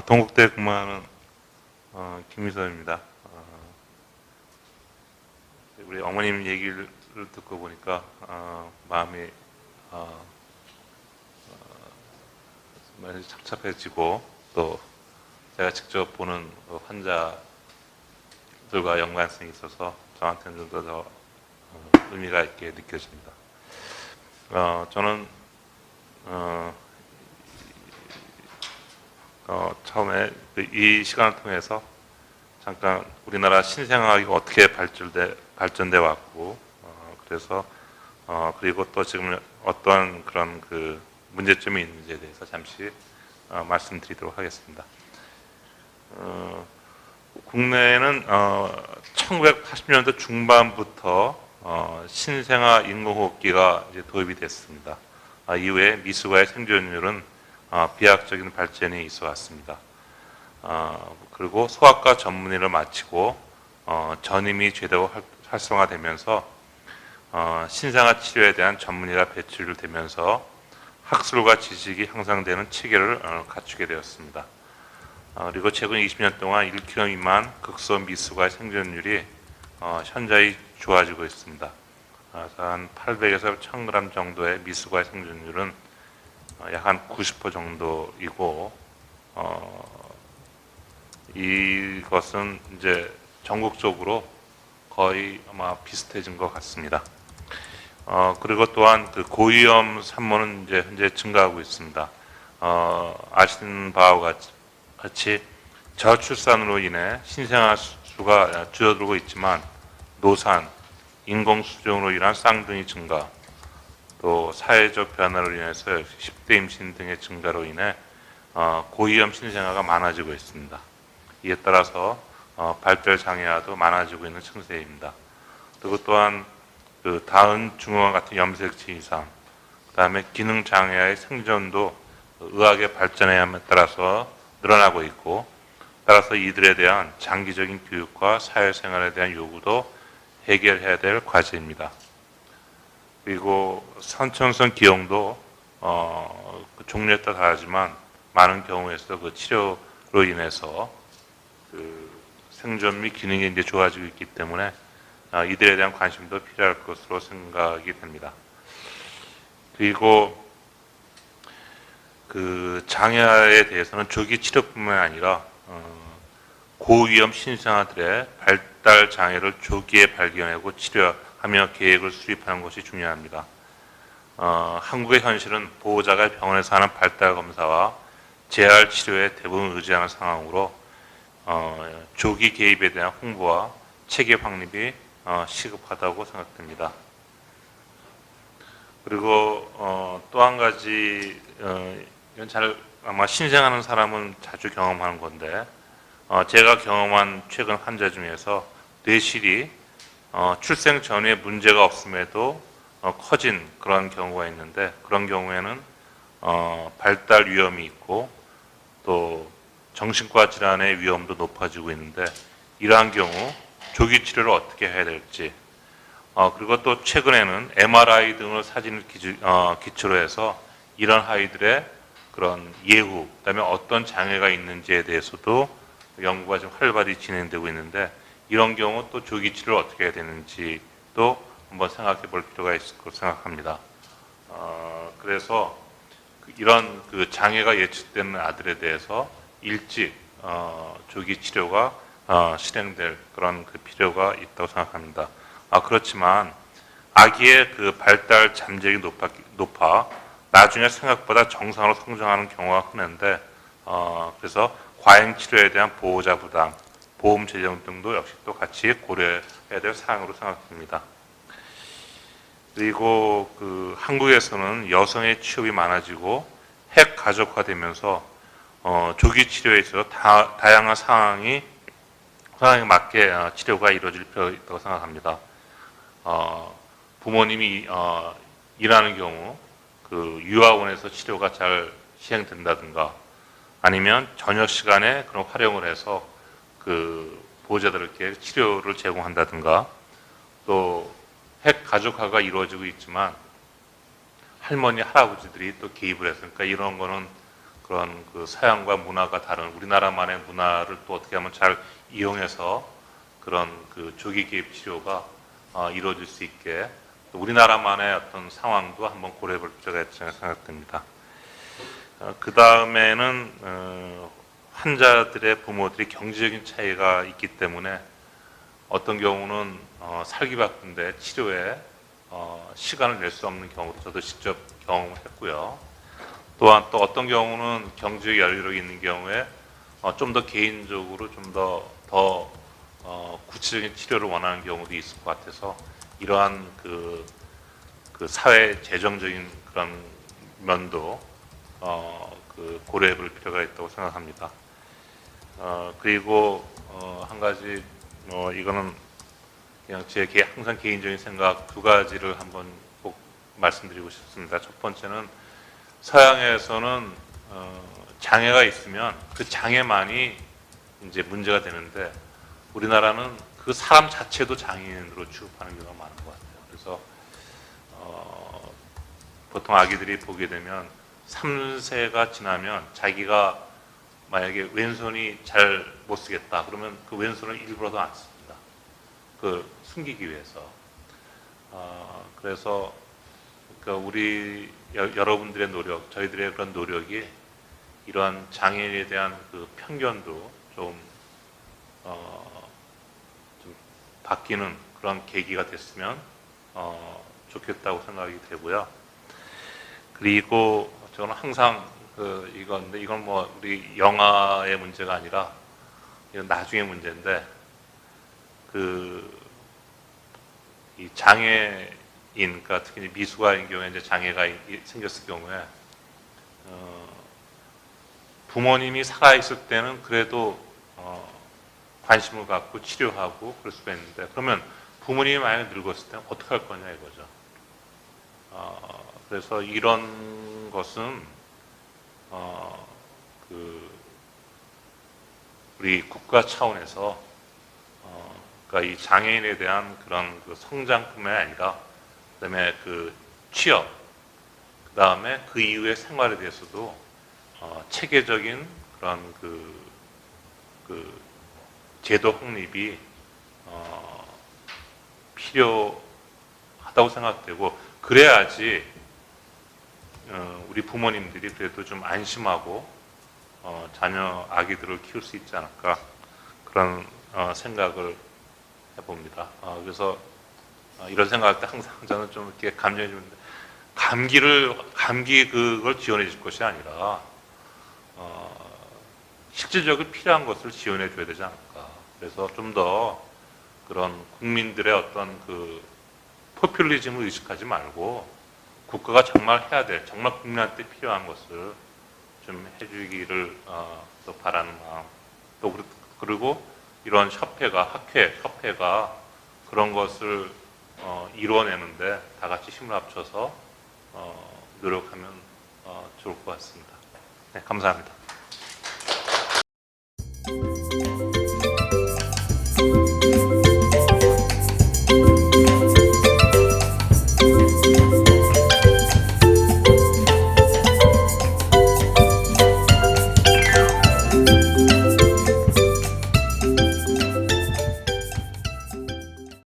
동국대에 근무하는 김미선입니다. 우리 어머님 얘기를 듣고 보니까 마음이 많이 착잡해지고, 또 제가 직접 보는 환자들과 연관성이 있어서 저한테는 좀 더 의미가 있게 느껴집니다. 저는 처음에 이 시간을 통해서 잠깐 우리나라 신생아학이 어떻게 발전돼 왔고, 그래서 그리고 또 지금 어떠한 그런 그 문제점이 있는지에 대해서 잠시 말씀드리도록 하겠습니다. 국내에는 1980년대 중반부터 신생아 인공호흡기가 이제 도입이 됐습니다. 이후에 미숙아의 생존율은 비약적인 발전이 있어 왔습니다. 그리고 소아과 전문의를 마치고 전임이 제대로 활성화되면서 신생아 치료에 대한 전문의가 배출되면서 학술과 지식이 향상되는 체계를 갖추게 되었습니다. 그리고 최근 20년 동안 1kg 미만 극소 미숙아의 생존율이 현저히 좋아지고 있습니다. 한 800에서 1000g 정도의 미숙아의 생존율은 약 한 90% 정도이고, 이것은 이제 전국적으로 거의 아마 비슷해진 것 같습니다. 그리고 또한 그 고위험 산모는 이제 현재 증가하고 있습니다. 아시는 바와 같이 저출산으로 인해 신생아 수가 줄어들고 있지만, 노산, 인공수정으로 인한 쌍둥이 증가, 또 사회적 변화로 인해서 10대 임신 등의 증가로 인해 고위험 신생아가 많아지고 있습니다. 이에 따라서 발달 장애아도 많아지고 있는 추세입니다. 그리고 또한 그 다은 증후군 같은 염색체 이상, 그다음에 기능 장애아의 생존도 의학의 발전에 따라서 늘어나고 있고, 따라서 이들에 대한 장기적인 교육과 사회생활에 대한 요구도 해결해야 될 과제입니다. 그리고 선천성 기형도 그 종류에 따라 다르지만 많은 경우에서 그 치료로 인해서 그 생존 및 기능이 이제 좋아지고 있기 때문에 이들에 대한 관심도 필요할 것으로 생각이 됩니다. 그리고 그 장애에 대해서는 조기 치료뿐만 아니라 고위험 신생아들의 발달 장애를 조기에 발견하고 치료하며 계획을 수립하는 것이 중요합니다. 한국의 현실은 보호자가 병원에서 하는 발달 검사와 재활 치료에 대부분 의지하는 상황으로 조기 개입에 대한 홍보와 체계 확립이 시급하다고 생각됩니다. 그리고 또 한 가지, 이건 아마 신생하는 사람은 자주 경험하는 건데, 제가 경험한 최근 환자 중에서 뇌실이 출생 전에 문제가 없음에도 커진 그런 경우가 있는데, 그런 경우에는 발달 위험이 있고 또 정신과 질환의 위험도 높아지고 있는데, 이러한 경우 조기 치료를 어떻게 해야 될지, 그리고 또 최근에는 MRI 등을 사진을 기초로 해서 이런 아이들의 그런 예후, 그다음에 어떤 장애가 있는지에 대해서도 연구가 좀 활발히 진행되고 있는데, 이런 경우 또 조기 치료를 어떻게 해야 되는지도 한번 생각해 볼 필요가 있을 거라고 생각합니다. 그래서 이런 그 장애가 예측되는 아들에 대해서 일찍 조기 치료가 실행될 그런 그 필요가 있다고 생각합니다. 그렇지만 아기의 그 발달 잠재력이 높아 나중에 생각보다 정상으로 성장하는 경우가 흔한데, 그래서 과잉 치료에 대한 보호자 부담, 보험 재정 등도 역시 또 같이 고려해야 될 사항으로 생각됩니다. 그리고 그 한국에서는 여성의 취업이 많아지고 핵 가족화되면서 조기 치료에 있어서 다양한 상황에 맞게 치료가 이루어질 필요가 있다고 생각합니다. 부모님이 일하는 경우 그 유아원에서 치료가 잘 시행된다든가, 아니면 저녁 시간에 그런 활용을 해서 그 보호자들에게 치료를 제공한다든가, 또 핵 가족화가 이루어지고 있지만 할머니, 할아버지들이 또 개입을 했으니까 이런 거는 그런 그 서양과 문화가 다른 우리나라만의 문화를 또 어떻게 하면 잘 이용해서 그런 그 조기 개입 치료가 이루어질 수 있게 또 우리나라만의 어떤 상황도 한번 고려해 볼 필요가 있다고 생각됩니다. 그 다음에는 환자들의 부모들이 경제적인 차이가 있기 때문에 어떤 경우는 살기 바쁜데 치료에 시간을 낼 수 없는 경우도 저도 직접 경험했고요. 또한 또 어떤 경우는 경제적 여유가 있는 경우에 좀 더 개인적으로 좀 더 구체적인 치료를 원하는 경우도 있을 것 같아서 이러한 그 사회 재정적인 그런 면도 그 고려해 볼 필요가 있다고 생각합니다. 그리고 한 가지 이거는 그냥 제 항상 개인적인 생각 두 가지를 한번 꼭 말씀드리고 싶습니다. 첫 번째는 서양에서는 장애가 있으면 그 장애만이 이제 문제가 되는데 우리나라는 그 사람 자체도 장애인으로 취급하는 경우가 많은 것 같아요. 그래서 보통 아기들이 보게 되면 3세가 지나면 자기가 만약에 왼손이 잘 못 쓰겠다 그러면 그 왼손을 일부러도 안 씁니다. 그 숨기기 위해서. 그래서 그러니까 우리 여러분들의 노력, 저희들의 그런 노력이 이러한 장애인에 대한 그 편견도 좀 바뀌는 그런 계기가 됐으면 좋겠다고 생각이 되고요. 그리고 저는 항상 이건데 이건 뭐 우리 영아의 문제가 아니라 이건 나중의 문제인데 이 장애인, 그러니까 특히 미숙아인 경우에 이제 장애가 생겼을 경우에 부모님이 살아 있을 때는 그래도 관심을 갖고 치료하고 그럴 수가 있는데 그러면 부모님이 만약에 늙었을 때는 어떻게 할 거냐 이거죠. 그래서 이런 것은 우리 국가 차원에서 그러니까 이 장애인에 대한 그런 그 성장뿐만 아니라 그다음에 그 취업, 그다음에 그 이후의 생활에 대해서도 체계적인 그런 그 제도 확립이 필요하다고 생각되고 그래야지 우리 부모님들이 그래도 좀 안심하고 자녀 아기들을 키울 수 있지 않을까 그런 생각을 해봅니다. 그래서 이런 생각할 때 항상 저는 좀 이렇게 감정이 좀 감기 그걸 지원해 줄 것이 아니라 실질적으로 필요한 것을 지원해 줘야 되지 않을까. 그래서 좀 더 그런 국민들의 어떤 그 포퓰리즘을 의식하지 말고 국가가 정말 해야 될, 정말 국민한테 필요한 것을 좀 해주기를 또 바라는 마음. 또 그리고 이런 협회가 그런 것을 이루어내는데 다 같이 힘을 합쳐서 노력하면 좋을 것 같습니다. 네, 감사합니다.